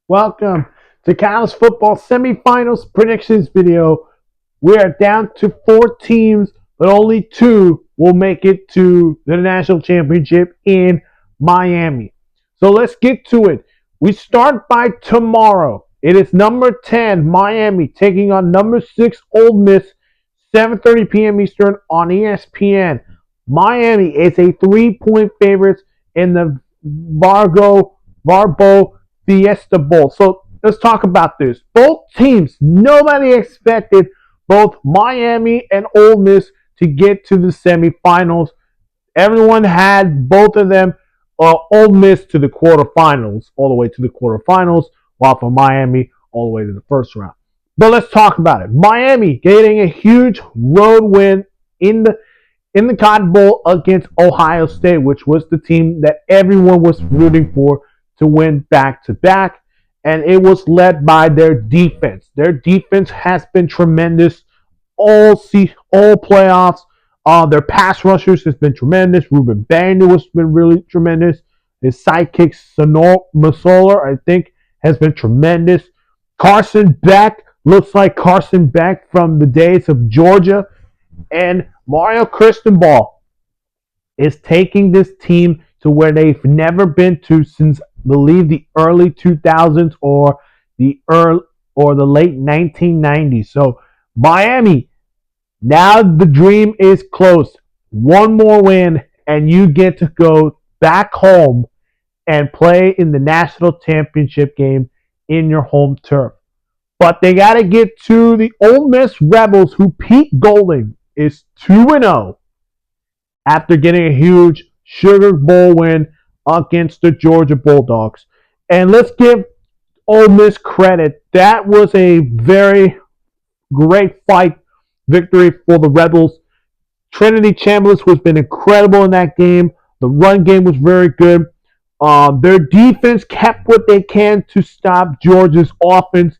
Welcome to college football semifinals predictions video. We are down to 4 teams, but only 2 will make it to the national championship in Miami. So let's get to it. We start by tomorrow. It is number 10 Miami taking on number 6 Ole Miss, 7:30 p.m. Eastern on ESPN. Miami is a 3-point favorite in the Varbo Fiesta Bowl. So let's talk about this. Both teams, nobody expected both Miami and Ole Miss to get to the semifinals. Everyone had both of them, Ole Miss to the quarterfinals, all the way to the quarterfinals, while for Miami, all the way to the first round. But let's talk about it. Miami getting a huge road win in the Cotton Bowl against Ohio State, which was the team that everyone was rooting for to win back to back. And it was led by their defense. Their defense has been tremendous all playoffs. Their pass rushers has been tremendous. Ruben Banger has been really tremendous. His sidekick Masoler, I think, has been tremendous. Carson Beck looks like Carson Beck from the days of Georgia. And Mario Cristobal is taking this team to where they've never been to since, I believe, the early 2000s or the late 1990s. So Miami, now the dream is close. One more win, and you get to go back home and play in the national championship game in your home turf. But they got to get to the Ole Miss Rebels, who Pete Golding is 2-0 after getting a huge Sugar Bowl win against the Georgia Bulldogs. And let's give Ole Miss credit. That was a very great fight victory for the Rebels. Trinity Chambliss has been incredible in that game. The run game was very good. Their defense kept what they can to stop Georgia's offense,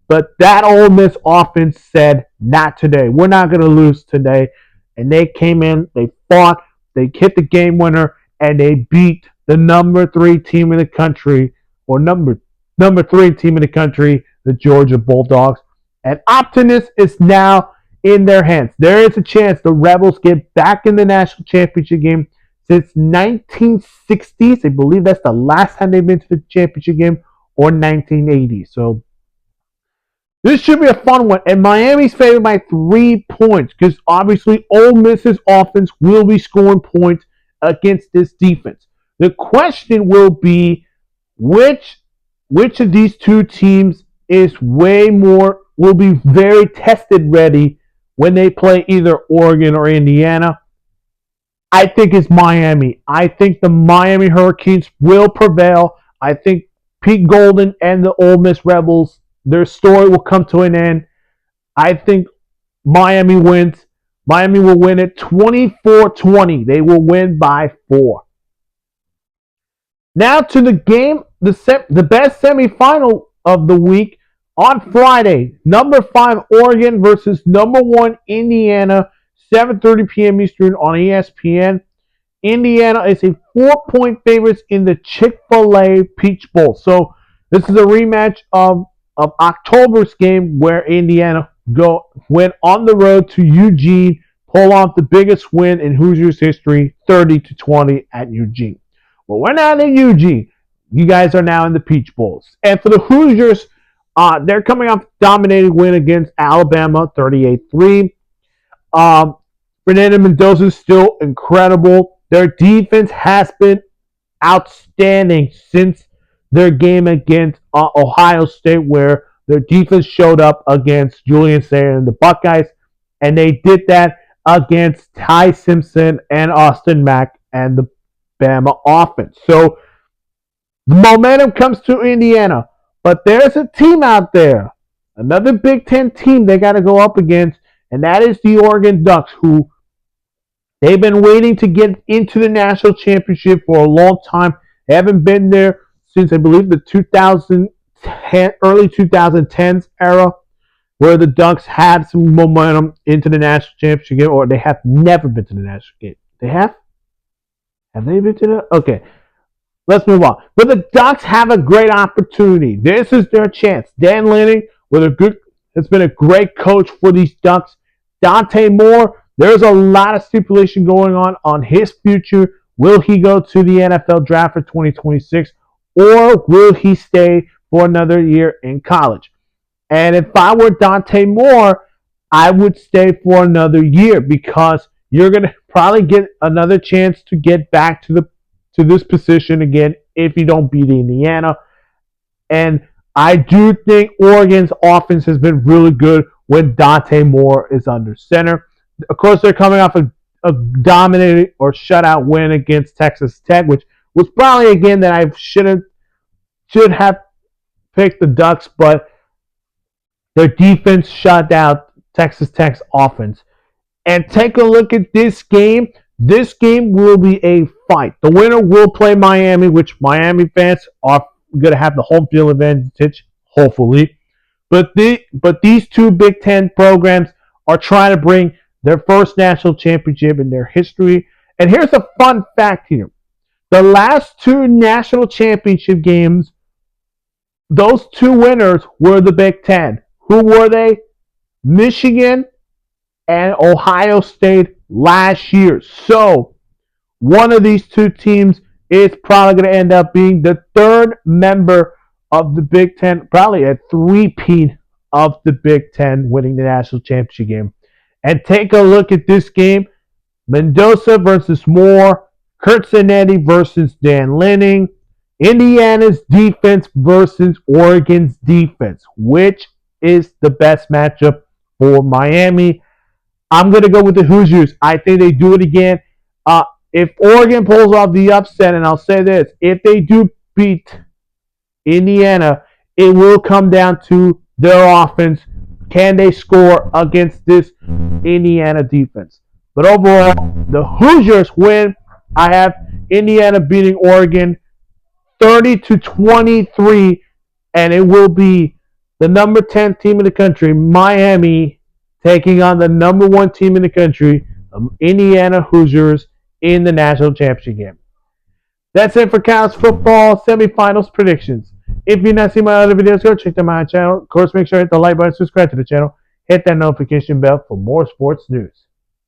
but that Ole Miss offense said, not today. We're not going to lose today. And they came in, they fought, they hit the game winner, and they beat the number 3 team in the country, or number 3 team in the country, the Georgia Bulldogs. And optimism is now in their hands. There is a chance the Rebels get back in the national championship game since 1960s. I believe that's the last time they've been to the championship game, or 1980. So this should be a fun one. And Miami's favored by 3 points because obviously Ole Miss's offense will be scoring points against this defense. The question will be which of these 2 teams will be very tested ready when they play either Oregon or Indiana. I think it's Miami. I think the Miami Hurricanes will prevail. I think Pete Golden and the Ole Miss Rebels, their story will come to an end. I think Miami wins. Miami will win it 24-20. They will win by 4. Now to the game, the best semifinal of the week on Friday. Number 5 Oregon versus number 1 Indiana, 7:30 p.m. Eastern on ESPN. Indiana is a 4-point favorite in the Chick-fil-A Peach Bowl. So this is a rematch of October's game where Indiana went on the road to Eugene, pull off the biggest win in Hoosiers history, 30-20 at Eugene. Well, we're not in Eugene. You guys are now in the Peach Bowls. And for the Hoosiers, they're coming off a dominating win against Alabama, 38-3. Fernando Mendoza is still incredible. Their defense has been outstanding since their game against Ohio State, where their defense showed up against Julian Sayer and the Buckeyes, and they did that against Ty Simpson and Austin Mack and the Bama offense. So the momentum comes to Indiana, but there's a team out there, another Big Ten team they got to go up against, and that is the Oregon Ducks, who they've been waiting to get into the national championship for a long time. They haven't been there since, I believe, the early 2010s era, where the Ducks had some momentum into the national championship game, or they have never been to the national game. They have? Have they been to the? Okay. Let's move on. But the Ducks have a great opportunity. This is their chance. Dan Lanning, with a good, has been a great coach for these Ducks. Dante Moore, there's a lot of stipulation going on his future. Will he go to the NFL draft for 2026, or will he stay for another year in college? And if I were Dante Moore, I would stay for another year because you're going to probably get another chance to get back to this position again if you don't beat Indiana. And I do think Oregon's offense has been really good when Dante Moore is under center. Of course, they're coming off a dominating or shutout win against Texas Tech, which was probably a game that I should have picked the Ducks, but their defense shut out Texas Tech's offense. And take a look at this game. This game will be a fight. The winner will play Miami, which Miami fans are going to have the home field advantage, hopefully. But these two Big Ten programs are trying to bring their first national championship in their history. And here's a fun fact here. The last two national championship games, those two winners were the Big Ten. Who were they? Michigan and Ohio State last year. So one of these two teams is probably going to end up being the third member of the Big Ten, probably a three-peat of the Big Ten winning the national championship game. And take a look at this game. Mendoza versus Moore, Kurt Zanetti versus Dan Lanning, Indiana's defense versus Oregon's defense. Which is the best matchup for Miami? I'm going to go with the Hoosiers. I think they do it again. If Oregon pulls off the upset, and I'll say this, if they do beat Indiana, it will come down to their offense. Can they score against this Indiana defense? But overall, the Hoosiers win. I have Indiana beating Oregon 30-23, and it will be the number 10 team in the country, Miami, taking on the number 1 team in the country, Indiana Hoosiers, in the national championship game. That's it for college football semifinals predictions. If you've not seen my other videos, go check them out on my channel. Of course, make sure to hit the like button, subscribe to the channel, hit that notification bell for more sports news.